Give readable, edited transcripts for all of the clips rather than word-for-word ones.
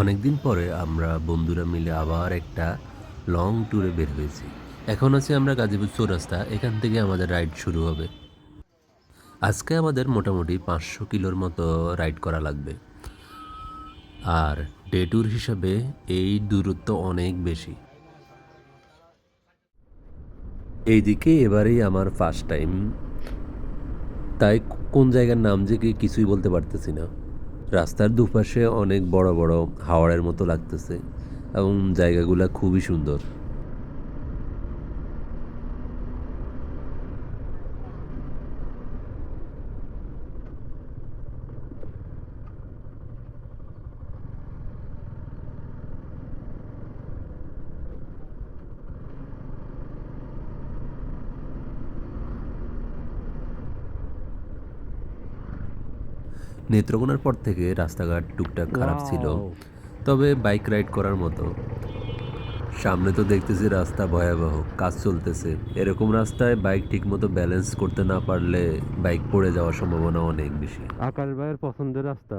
অনেকদিন পরে আমরা বন্ধুরা মিলে আবার একটা লং ট্যুরে বের হয়েছি। এখন আছি আমরা গাজীপুর চৌরাস্তা, এখান থেকে আমাদের রাইড শুরু হবে। আজকে আমাদের মোটামুটি 500 কিলোর মতো রাইড করা লাগবে। আর ডে ট্যুর হিসাবে এই দূরত্ব অনেক বেশি। এইদিকে এবারেই আমার ফার্স্ট টাইম, তাই কোন জায়গার নাম যে কি কিছুই বলতে পারতেছি না। রাস্তার দুপাশে অনেক বড় বড় হাওড়ের মতো লাগতেছে এবং জায়গাগুলা খুবই সুন্দর। নেত্রকোনার পর থেকে রাস্তাঘাট টুকটাক খারাপ ছিল, তবে বাইক রাইড করার মতো। সামনে তো দেখতেছি রাস্তা ভয়াবহ, কাজ চলতেছে। এরকম রাস্তায় বাইক ঠিকমতো ব্যালেন্স করতে না পারলে বাইক পড়ে যাওয়ার সম্ভাবনা অনেক বেশি। আকাশ ভাইয়ের পছন্দের রাস্তা।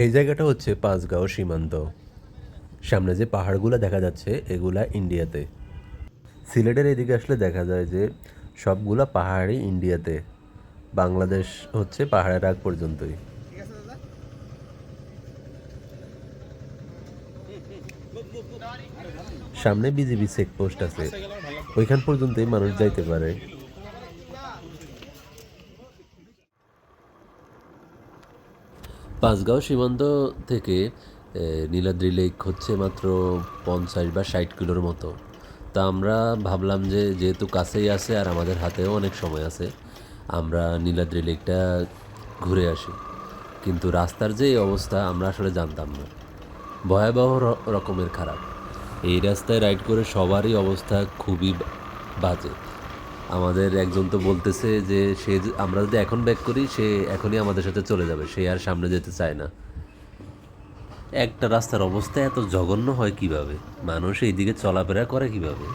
এই জায়গাটা হচ্ছে পাঁচগাঁও সীমান্ত। সামনে যে পাহাড়গুলো দেখা যাচ্ছে এগুলা ইন্ডিয়াতে। সিলেটের এদিকে আসলে দেখা যায় যে সবগুলা পাহাড়ই ইন্ডিয়াতে, বাংলাদেশ হচ্ছে পাহাড়ের আগ পর্যন্তই। সামনে বিজিবি চেকপোস্ট আছে, ওইখান পর্যন্তই মানুষ যাইতে পারে। পাঁচগাঁও সীমান্ত থেকে নীলাদ্রি লেক হচ্ছে মাত্র 50 বা 60 কিলোর মতো। তা আমরা ভাবলাম যে যেহেতু কাছেই আছে আর আমাদের হাতেও অনেক সময় আছে, আমরা নীলাদ্রি লেকটা ঘুরে আসি। কিন্তু রাস্তার যে এই অবস্থা আমরা আসলে জানতাম না, ভয়াবহ রকমের খারাপ। এই রাস্তায় রাইড করে সবারই অবস্থা খুবই বাজে। আমাদের একজন তো বলতেছে যে আমরা যদি এখন ব্যাক করি সে এখনই আমাদের সাথে চলে যাবে, সে আর সামনে যেতে চায় না। একটা রাস্তার অবস্থা এত জঘন্য হয় কিভাবে? মানুষ এইদিকে চলাফেরা করে কিভাবে?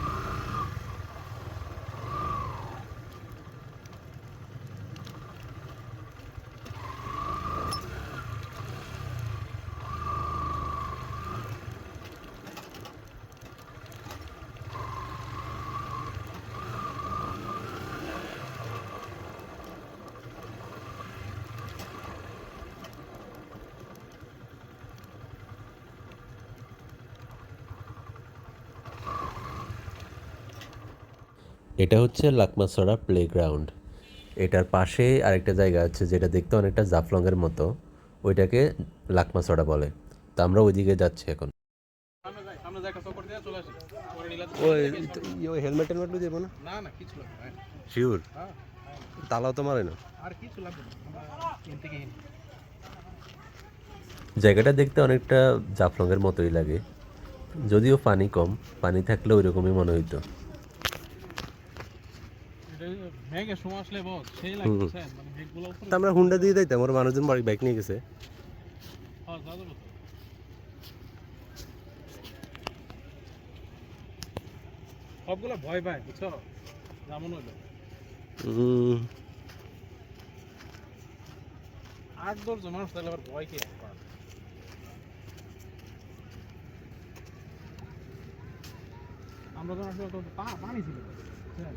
এটা হচ্ছে লাকমাছড়া প্লে গ্রাউন্ড। এটার পাশে আরেকটা জায়গা আছে যেটা দেখতে অনেকটা জাফলংয়ের মতো, ওইটাকে লাকমাছড়া বলে। তো আমরা ওইদিকে যাচ্ছি এখন। ওই ওই হেলমেট টেলমেট দেবো না? না না, কিছু লাগবে না। শিওর? তালাও তো মারে না। আর কিছু লাগবে না, আমরা এখান থেকে জায়গাটা দেখতে অনেকটা জাফলংয়ের মতোই লাগে, যদিও পানি কম। পানি থাকলে ওই রকমই মনে হইতো। তা আমরা হুন্ডা দিয়ে যাইতাম, ওর মানুষজন বাড়ি বাইক নিয়ে গেছে। সবগুলো ভয় পায়, বুঝছো? যেমন হইলো 8-10 জন মানুষ তাহলে আবার ভয় কি পায়? আমরা যখন আসলে তো পানি ছিল, বুঝছেন?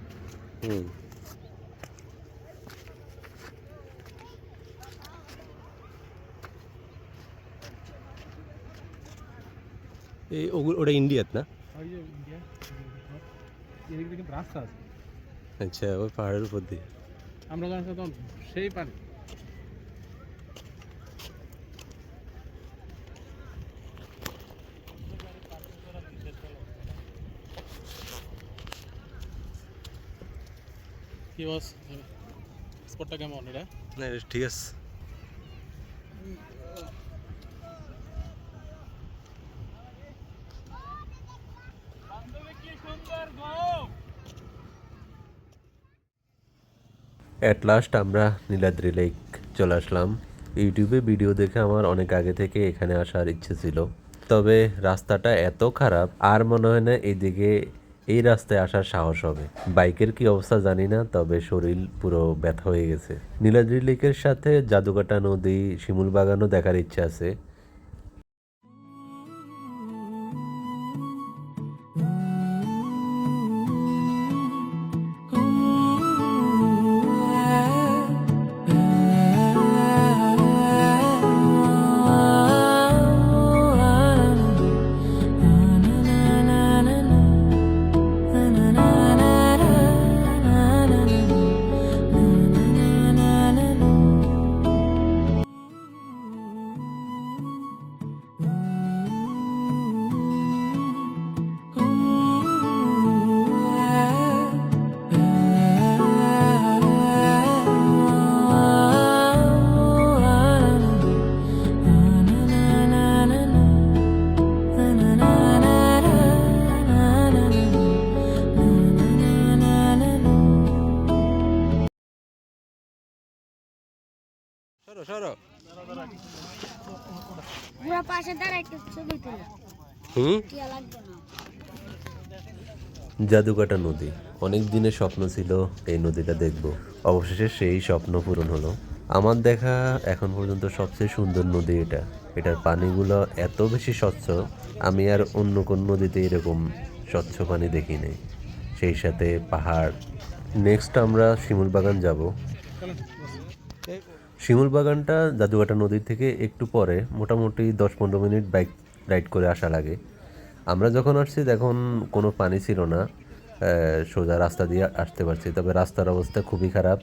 এই ওটা ইন্ডিয়াত না? ওই যে ইন্ডিয়া, এদিক দিয়ে কিন্তু রাস্তা আছে। আচ্ছা, ওই পাহাড়ের উপর দিয়ে আমরা যখন আসলে তখন সেই পানি। কি বস, স্পটটা কেমন এটা? না, ঠিক আছে। অ্যাট লাস্ট আমরা নীলাদ্রি লেক চলে আসলাম। ইউটিউবে ভিডিও দেখে আমার অনেক আগে থেকে এখানে আসার ইচ্ছে ছিল, তবে রাস্তাটা এত খারাপ আর মনে হয় না এইদিকে এই রাস্তায় আসার সাহস হবে। বাইকের কি অবস্থা জানি না, তবে শরীর পুরো ব্যথা হয়ে গেছে। নীলাদ্রি লেকের সাথে জাদুকাটা নদী, শিমুল বাগানও দেখার ইচ্ছে আছে। পুরো পাশে দাঁড়ায় একটু ছবি তোলা টিয়া লাগবে না। জাদুকাটা নদী, অনেক দিনের স্বপ্ন ছিল এই নদীটা দেখব। অবশেষে সেই স্বপ্ন পূরণ হলো। আমার দেখা এখন পর্যন্ত সবচেয়ে সুন্দর নদী এটা। এটার পানিগুলো এত বেশি স্বচ্ছ, আমি আর অন্য কোন নদীতে এরকম স্বচ্ছ পানি দেখি নাই। সেই সাথে পাহাড়। নেক্সট আমরা শিমুল বাগান যাব। শিমুল বাগানটা জাদুকাটা নদী থেকে একটু পরে, মোটামুটি 10-15 মিনিট বাইক রাইড করে আসা লাগে। আমরা যখন আসছি তখন কোনো পানি ছিল না, সোজা রাস্তা দিয়ে আসতে পারছি, তবে রাস্তার অবস্থা খুবই খারাপ।